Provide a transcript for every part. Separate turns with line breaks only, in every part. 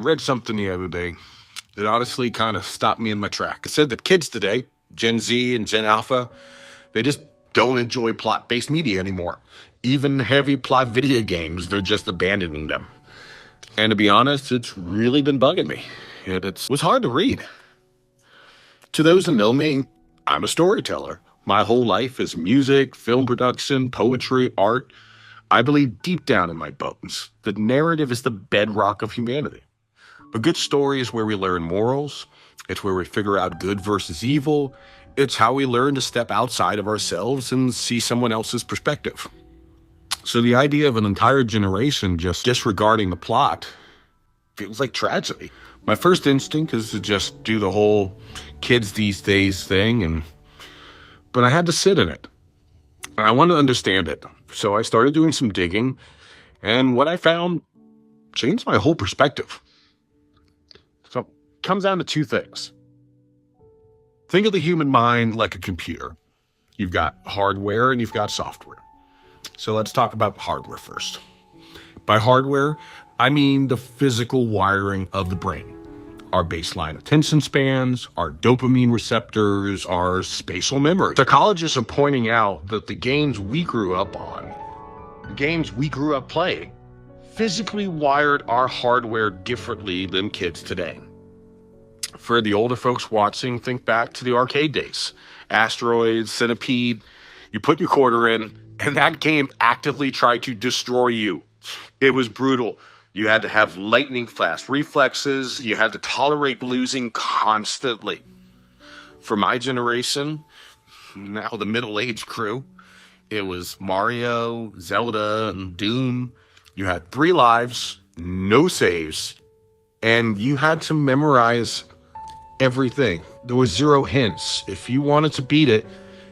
read something the other day that honestly kind of stopped me in my track. It said that kids today, Gen Z and Gen Alpha, they just don't enjoy plot-based media anymore. Even heavy plot video games, they're just abandoning them. And to be honest, it's really been bugging me. It was hard to read. To those who know me, I'm a storyteller. My whole life is music, film production, poetry, art. I believe deep down in my bones that narrative is the bedrock of humanity. A good story is where we learn morals. It's where we figure out good versus evil. It's how we learn to step outside of ourselves and see someone else's perspective. So the idea of an entire generation just disregarding the plot feels like tragedy. My first instinct is to just do the whole kids these days thing, but I had to sit in it. I wanted to understand it. So I started doing some digging, and what I found changed my whole perspective. So it comes down to two things. Think of the human mind like a computer. You've got hardware and you've got software. So let's talk about hardware first. By hardware, I mean the physical wiring of the brain. Our baseline attention spans, our dopamine receptors, our spatial memory. Psychologists are pointing out that the games we grew up on, the games we grew up playing, physically wired our hardware differently than kids today. For the older folks watching, think back to the arcade days. Asteroids, Centipede, you put your quarter in, and that game actively tried to destroy you. It was brutal. You had to have lightning-fast reflexes. You had to tolerate losing constantly. For my generation, now the middle-aged crew, it was Mario, Zelda, and Doom. You had 3 lives, no saves, and you had to memorize everything. There was 0 hints. If you wanted to beat it,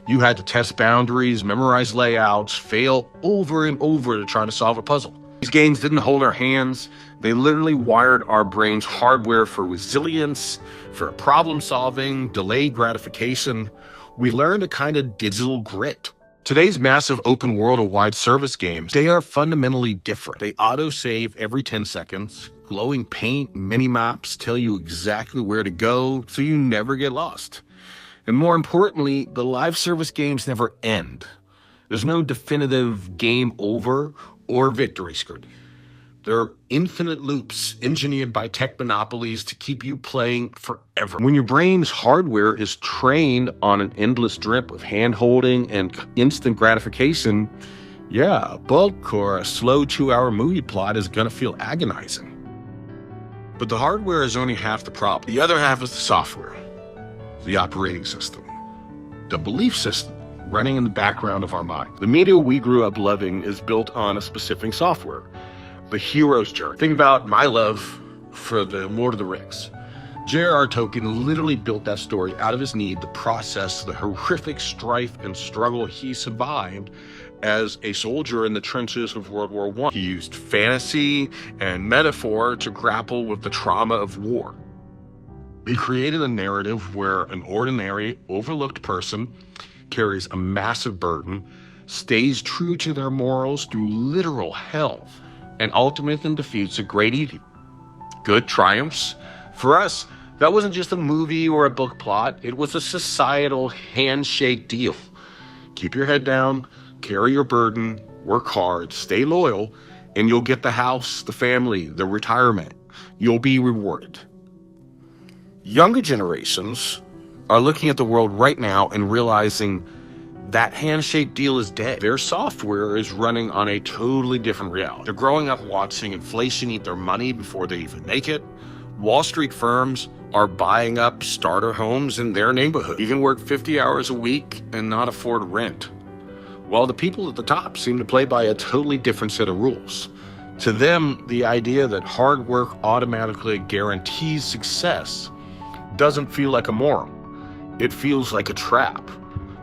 you had to test boundaries, memorize layouts, fail over and over to try to solve a puzzle. These games didn't hold our hands. They literally wired our brain's hardware for resilience, for problem solving, delayed gratification. We learned a kind of digital grit. Today's massive open world or wide service games, they are fundamentally different. They auto-save every 10 seconds. Glowing paint, mini-maps tell you exactly where to go, so you never get lost. And more importantly, the live service games never end. There's no definitive game over or victory screen. There are infinite loops engineered by tech monopolies to keep you playing forever. When your brain's hardware is trained on an endless drip of hand-holding and instant gratification, yeah, a book or a slow 2-hour movie plot is gonna feel agonizing. But the hardware is only half the problem. The other half is the software, the operating system, the belief system running in the background of our mind. The media we grew up loving is built on a specific software, the hero's journey. Think about my love for the Lord of the Rings. J.R.R. Tolkien literally built that story out of his need to process the horrific strife and struggle he survived as a soldier in the trenches of World War I. He used fantasy and metaphor to grapple with the trauma of war. He created a narrative where an ordinary, overlooked person carries a massive burden, stays true to their morals through literal hell, and ultimately defeats a great evil. Good triumphs. For us, that wasn't just a movie or a book plot, it was a societal handshake deal. Keep your head down, carry your burden, work hard, stay loyal, and you'll get the house, the family, the retirement. You'll be rewarded. Younger generations are looking at the world right now and realizing that handshake deal is dead. Their software is running on a totally different reality. They're growing up watching inflation eat their money before they even make it. Wall Street firms are buying up starter homes in their neighborhood. You can work 50 hours a week and not afford rent, while the people at the top seem to play by a totally different set of rules. To them, the idea that hard work automatically guarantees success doesn't feel like a moral. It feels like a trap,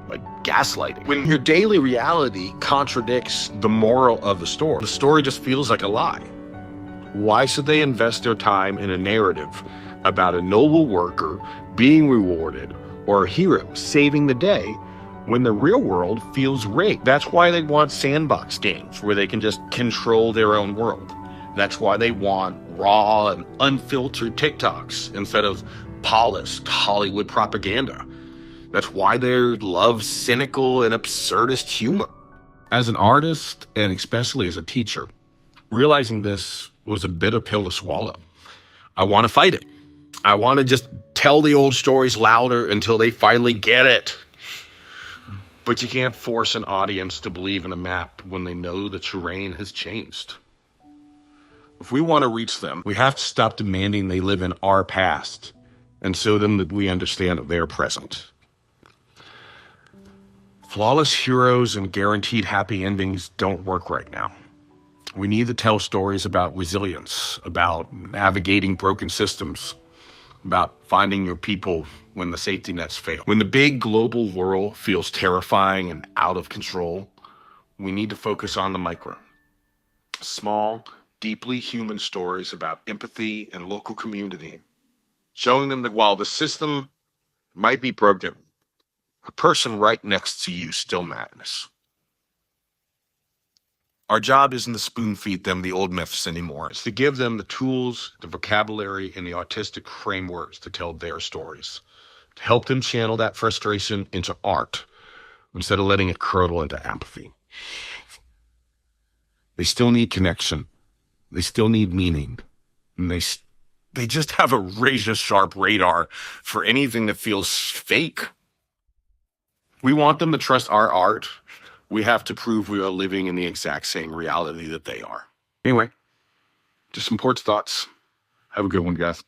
like gaslighting. When your daily reality contradicts the moral of the story just feels like a lie. Why should they invest their time in a narrative about a noble worker being rewarded or a hero saving the day when the real world feels rigged? That's why they want sandbox games where they can just control their own world. That's why they want raw and unfiltered TikToks instead of polished Hollywood propaganda. That's why they love cynical and absurdist humor. As an artist, and especially as a teacher, realizing this was a bitter pill to swallow. I want to fight it. I want to just tell the old stories louder until they finally get it. But you can't force an audience to believe in a map when they know the terrain has changed. If we want to reach them, we have to stop demanding they live in our past and show them that we understand their present. Flawless heroes and guaranteed happy endings don't work right now. We need to tell stories about resilience, about navigating broken systems, about finding your people when the safety nets fail. When the big global world feels terrifying and out of control, we need to focus on the micro. Small, deeply human stories about empathy and local community, showing them that while the system might be broken, a person right next to you still matters. Our job isn't to spoon feed them the old myths anymore. It's to give them the tools, the vocabulary, and the artistic frameworks to tell their stories, to help them channel that frustration into art instead of letting it curdle into apathy. They still need connection. They still need meaning. And they just have a razor-sharp radar for anything that feels fake. We want them to trust our art. We have to prove we are living in the exact same reality that they are. Anyway, just some Port's thoughts. Have a good one, guys.